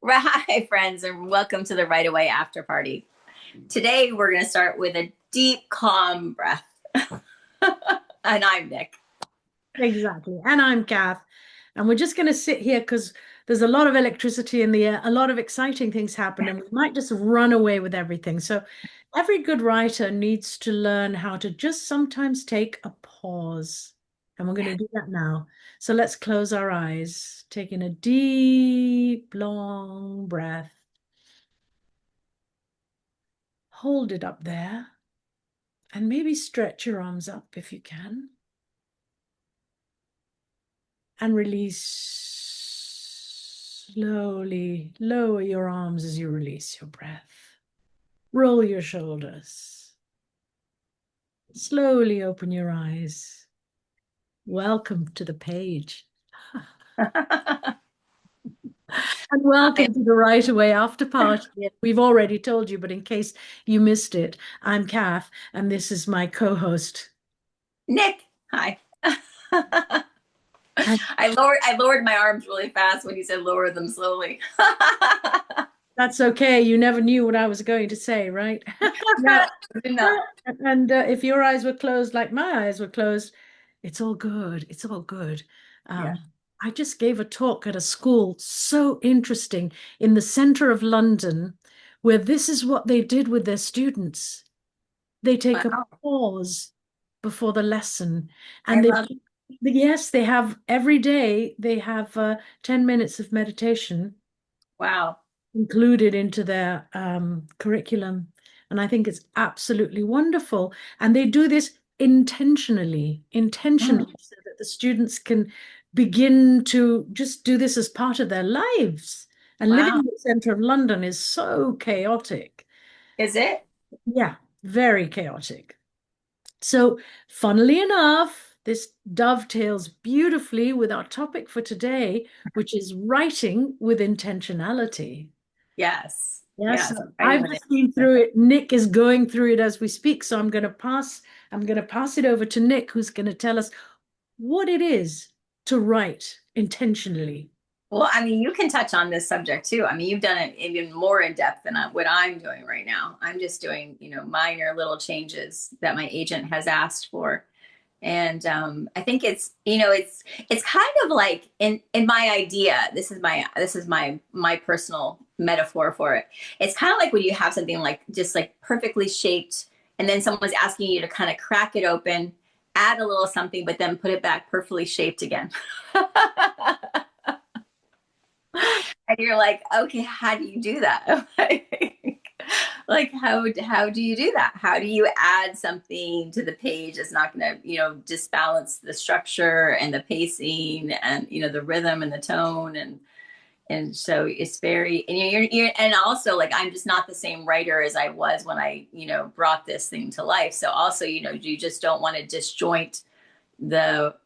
Hi, friends, and welcome to the Right Away After Party. Today, we're going to start with a deep, calm breath. And I'm Nick. Exactly. And I'm Kath. And we're just going to sit here because there's a lot of electricity in the air, a lot of exciting things happen, and we might just run away with everything. So every good writer needs to learn how to just sometimes take a pause. And we're going to do that now. So let's close our eyes, taking a deep, long breath. Hold it up there, and maybe stretch your arms up if you can. And release slowly. Lower your arms as you release your breath. Roll your shoulders. Slowly open your eyes. Welcome to the page. And Hi, welcome to the Right Away After Party. We've already told you, but in case you missed it, I'm Kath, and this is my co-host. Nick. Hi. And I lowered my arms really fast when you said lower them slowly. that's okay. You never knew what I was going to say, right? No, I did not. And if your eyes were closed like my eyes were closed, it's all good. It's all good. Yeah. I just gave a talk at a school so interesting in the center of London, where this is what they did with their students. They take a Wow. pause before the lesson, I and love yes, they have every day they have 10 minutes of meditation Wow. included into their curriculum. And I think it's absolutely wonderful. And they do this Mm, intentionally, so that the students can begin to just do this as part of their lives. And living wow. in the center of London is so chaotic. Is it? Yeah, very chaotic. So, funnily enough, this dovetails beautifully with our topic for today, which is writing with intentionality. Yes. Yes, Yes. Writing I've with it. just been through it. Nick is going through it as we speak. So I'm going to pass it over to Nick, who's going to tell us what it is to write intentionally. Well, I mean, you can touch on this subject too. I mean, you've done it even more in depth than what I'm doing right now. I'm just doing, minor little changes that my agent has asked for. And I think it's kind of like in my idea. This is my personal metaphor for it. It's kind of like when you have something like just like perfectly shaped, and then someone's asking you to kind of crack it open, add a little something, but then put it back perfectly shaped again. And you're like, okay, how do you do that? Like how do you do that? How do you add something to the page that's not going to disbalance the structure and the pacing and the rhythm and the tone, and so it's very, and you're and also, like, I'm just not the same writer as I was when I brought this thing to life. So also, you just don't want to disjoint the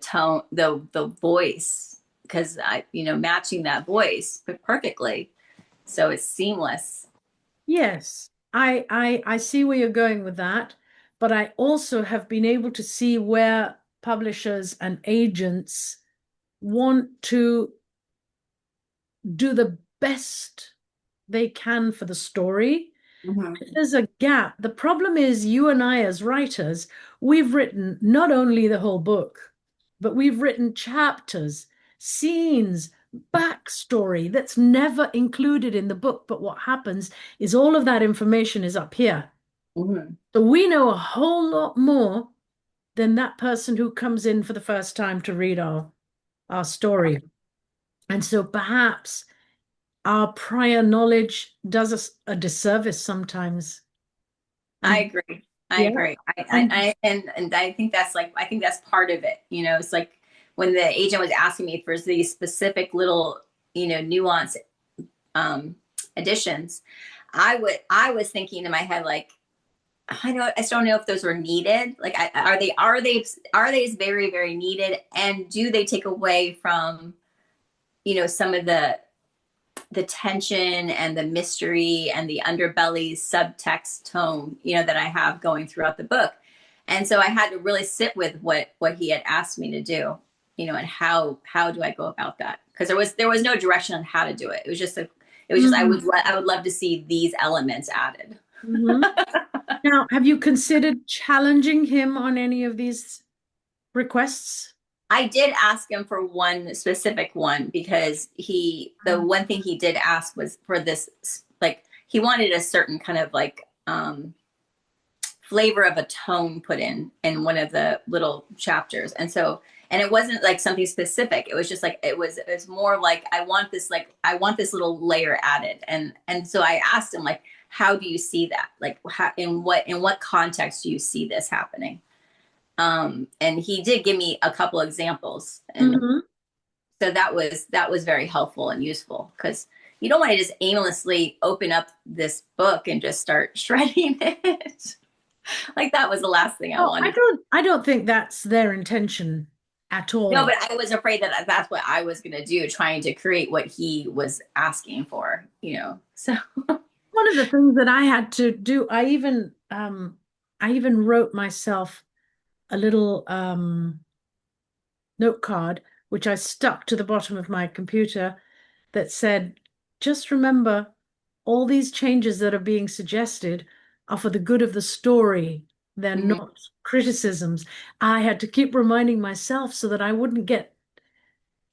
tone, the voice, because I matching that voice perfectly, so it's seamless. Yes, I see where you're going with that, but I also have been able to see where publishers and agents want to do the best they can for the story. Mm-hmm. There's a gap. The problem is, you and I, as writers, we've written not only the whole book, but we've written chapters, scenes, backstory that's never included in the book. But what happens is all of that information is up here. Mm-hmm. So we know a whole lot more than that person who comes in for the first time to read our story. And so perhaps our prior knowledge does us a disservice sometimes. I And agree. I yeah, agree. and And I think that's part of it. It's like when the agent was asking me for these specific little, nuance um, additions, I was thinking in my head, like, I just don't know if those were needed. Like, are they very, very needed? And do they take away from, some of the tension and the mystery and the underbelly subtext tone, that I have going throughout the book. And so I had to really sit with what he had asked me to do, and how do I go about that? because there was no direction on how to do it. It was just Mm-hmm. I would love to see these elements added. Mm-hmm. Now, have you considered challenging him on any of these requests? I did ask him for one specific one because the one thing he did ask was for this, like, he wanted a certain kind of like, flavor of a tone put in one of the little chapters. And so, and it wasn't like something specific. It was just like, it was more like, I want this little layer added. And so I asked him, like, how do you see that? Like, how, in what context do you see this happening? And he did give me a couple examples, and Mm-hmm. so that was very helpful and useful, because you don't want to just aimlessly open up this book and just start shredding it. Like, that was the last thing I Oh, wanted. I don't think that's their intention at No, all. but I was afraid that that's what I was going to do, trying to create what he was asking for, you know. So One of the things that I had to do, I even wrote myself a little note card, which I stuck to the bottom of my computer that said, just remember all these changes that are being suggested are for the good of the story. They're mhm. not criticisms. I had to keep reminding myself so that I wouldn't get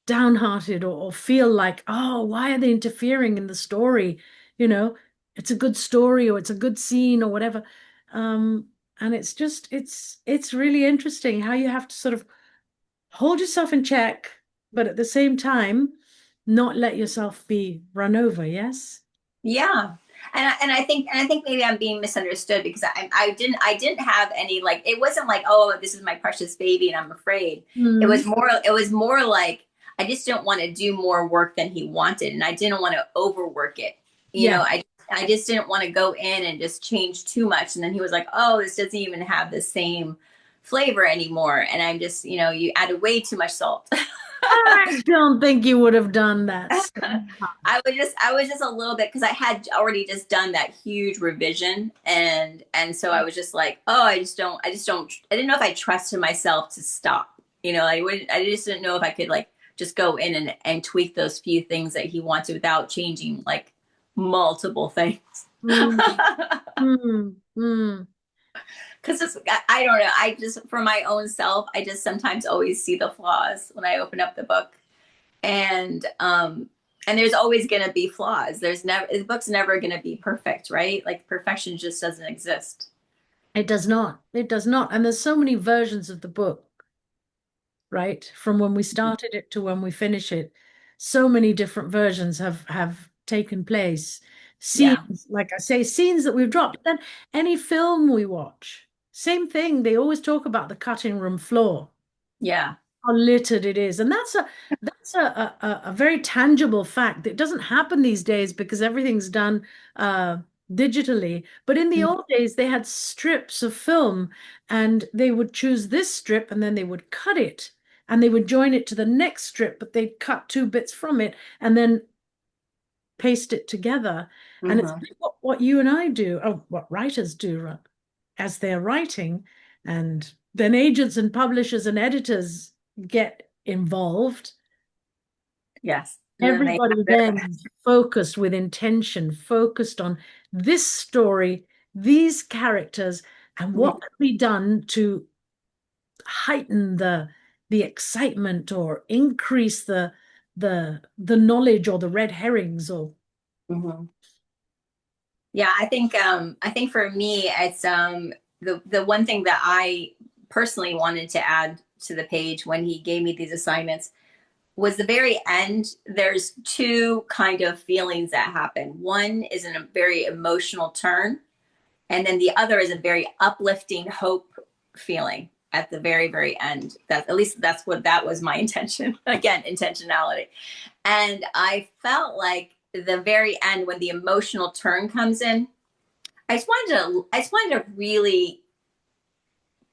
downhearted or feel like, oh, why are they interfering in the story? You know, it's a good story or it's a good scene or whatever. And it's just, it's really interesting how you have to sort of hold yourself in check, but at the same time, not let yourself be run over. Yes. Yeah. And I think maybe I'm being misunderstood, because I didn't have any, like, it wasn't like, oh, this is my precious baby and I'm afraid. Mm, It was more like, I just didn't want to do more work than he wanted, and I didn't want to overwork it. You yeah. know, I just didn't want to go in and just change too much, and then he was like, oh, this doesn't even have the same flavor anymore, and I'm just, you know, you added way too much salt. I don't think you would have done that so I was just a little bit, because I had already just done that huge revision, and so I was just like, oh, I didn't know if I trusted myself to stop. You know, I just didn't know if I could, like, just go in and tweak those few things that he wanted without changing, like, multiple things. Mm, mm, mm. Because I don't know, I just, for my own self, I just sometimes always see the flaws when I open up the book, and and there's always going to be flaws. There's never, the book's never going to be perfect, right? Like, perfection just doesn't exist. It does not. It does not. And there's so many versions of the book, right? From when we started it to when we finish it. So many different versions have taken place. Yeah. Scenes, like I say, scenes that we've dropped. Then any film we watch, same thing. They always talk about the cutting room floor, Yeah. how littered it is. And that's a very tangible fact that doesn't happen these days because everything's done digitally. But in the old days, they had strips of film and they would choose this strip and then they would cut it and they would join it to the next strip, but they'd cut two bits from it and then paste it together. And it's Mm-hmm. what you and I do, or what writers do as they're writing. And then agents and publishers and editors get involved. Yes. And then they Everybody have then is focused with intention, focused on this story, these characters, and their, what can be done to heighten the excitement or increase the knowledge or the red herrings or mm-hmm. Yeah, I think for me, it's the one thing that I personally wanted to add to the page when he gave me these assignments was the very end. There's two kind of feelings that happen. One is in a very emotional turn, and then the other is a very uplifting hope feeling at the very end. That, at least that's what, that was my intention. Again, intentionality. And I felt like the very end, when the emotional turn comes in, I just wanted to really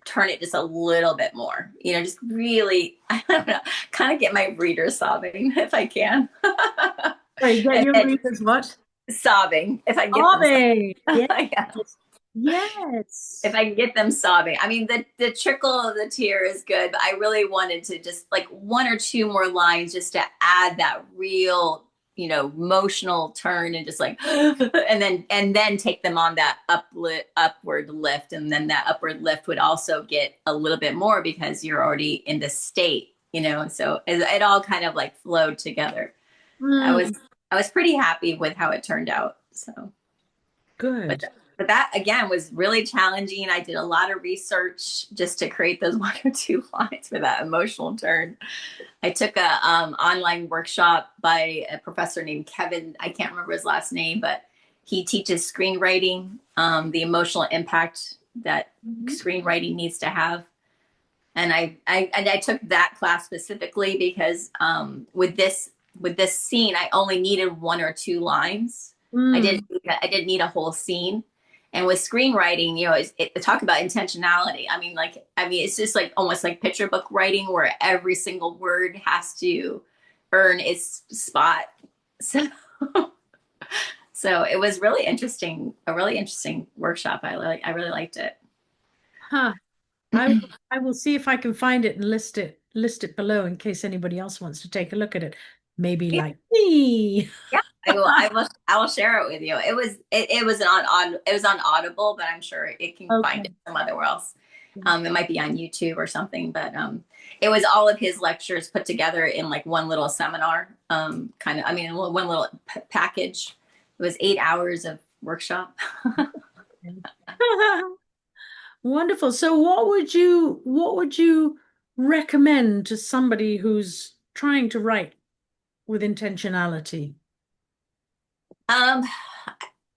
turn it just a little bit more, you know, just really, I don't know, kind of get my reader sobbing if I can. sorry, get And your then readers what? sobbing, if I can get Are them they? sobbing. Yes. Yeah. Yes. If I can get them sobbing. I mean, the trickle of the tear is good, but I really wanted to just like one or two more lines just to add that real, emotional turn and just like, and then take them on that upward lift, and then that upward lift would also get a little bit more because you're already in the state. So it all kind of like flowed together. I was Mm, I was pretty happy with how it turned out. So but good. but that again was really challenging. I did a lot of research just to create those one or two lines for that emotional turn. I took a online workshop by a professor named Kevin. I can't remember his last name, but he teaches screenwriting, the emotional impact that Mhm. screenwriting needs to have. And I took that class specifically because with this scene, I only needed one or two lines. I didn't Mm, I didn't need a whole scene. And with screenwriting, talk about intentionality. I mean, it's just like almost like picture book writing, where every single word has to earn its spot. So, so it was really interesting, a really interesting workshop. I really liked it. huh. I will see if I can find it and list it below in case anybody else wants to take a look at it. Maybe Yeah, like me. yeah, I will share it with you. It was on Audible, but I'm sure it can find Okay. it from otherwhere else. It might be on YouTube or something, but it was all of his lectures put together in like one little seminar, kind of. I mean, one little package. It was 8 hours of workshop. Wonderful. So what would you recommend to somebody who's trying to write with intentionality? Um,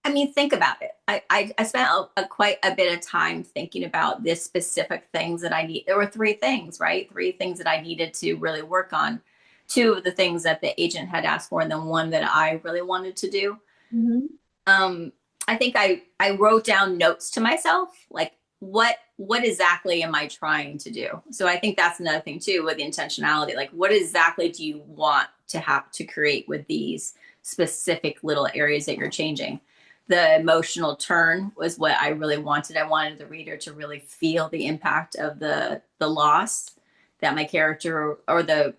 I mean, think about it. I spent quite a bit of time thinking about this specific things that I need. There were three things, right? Three things that I needed to really work on. Two of the things that the agent had asked for, and then one that I really wanted to do. Mhm. Um, I think I wrote down notes to myself, like what exactly am I trying to do? So I think that's another thing too with intentionality. Like, what exactly do you want to have to create with these specific little areas that you're changing? The emotional turn was what I really wanted. I wanted the reader to really feel the impact of the loss that my character, or the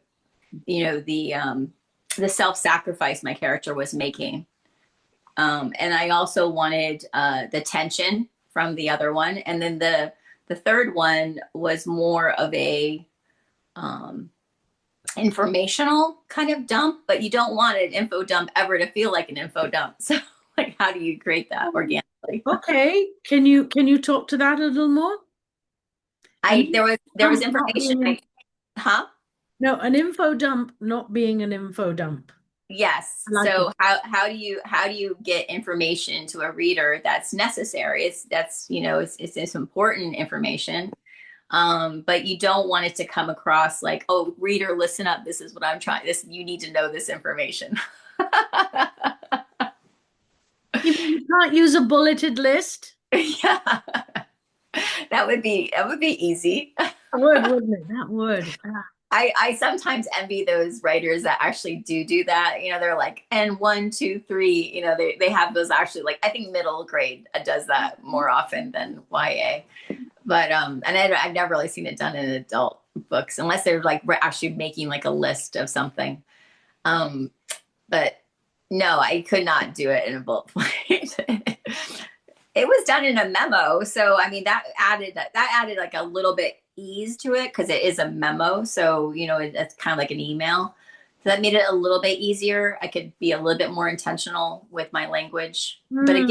self-sacrifice my character was making. And I also wanted the tension from the other one, and then the third one was more of a um, informational kind of dump, but you don't want an info dump ever to feel like an info dump. So, like, how do you create that organically? Okay. Can you talk to that a little more? An I there was dump not information. being an Huh? no, an info dump not being an info dump. Yes. I like it. So how do you get information to a reader that's necessary? It's important information, but you don't want it to come across like, oh, reader, listen up, this is what I'm trying, this, you need to know this information. You mean you can't use a bulleted list? Yeah, that would be easy. That would, wouldn't it? That would. Ah, I sometimes envy those writers that actually do that. They're like, and one, two, three. They have those actually. Like, I think middle grade does that more often than YA. But and I've never really seen it done in adult books unless they're like actually making like a list of something. Um, but no, I could not do it in a bullet point. It was done in a memo, so I mean that added like a little bit ease to it because it is a memo, so it's kind of like an email. So that made it a little bit easier. I could be a little bit more intentional with my language, but hmm.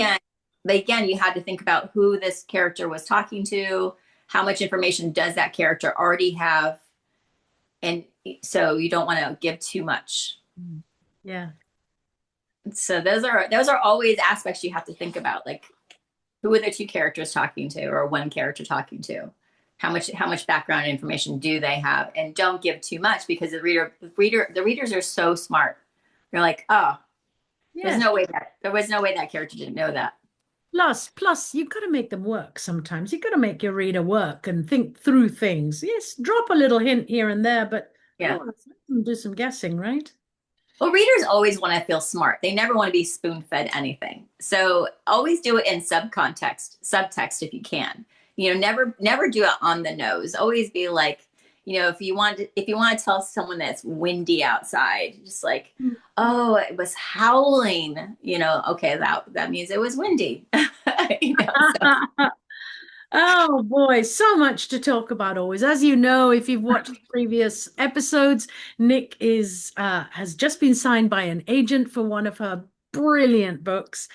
again, you had to think about who this character was talking to, how much information does that character already have, and so you don't want to give too much. Yeah. So those are always aspects you have to think about, like who are the two characters talking to, or one character talking to, how much background information do they have, and don't give too much because the readers are so smart. They're like, oh, Yeah. there was no way that character didn't know that. Plus, you've got to make them work sometimes. You've got to make your reader work and think through things. Yes, drop a little hint here and there, but Yeah, otherwise, let them do some guessing, right? Well, readers always want to feel smart. They never want to be spoon fed anything. So always do it in subtext if you can. Never do it on the nose. Always be like, if you want to tell someone that it's windy outside, just like, oh, it was howling. Okay, that means it was windy. So Oh boy, so much to talk about always. As you know, if you've watched the previous episodes, Nick is has just been signed by an agent for one of her brilliant books,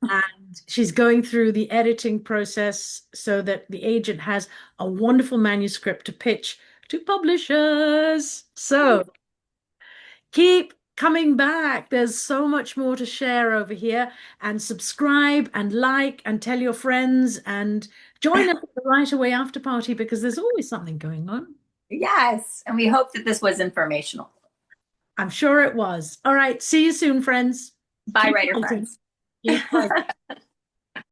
and she's going through the editing process so that the agent has a wonderful manuscript to pitch to publishers. So keep coming back. There's so much more to share over here. And subscribe and like and tell your friends and join us at the Right Away after party because there's always something going on. yes, and we hope that this was informational. I'm sure it was. All right. See you soon, friends. Bye, Keep writer fighting. friends. Keep fighting.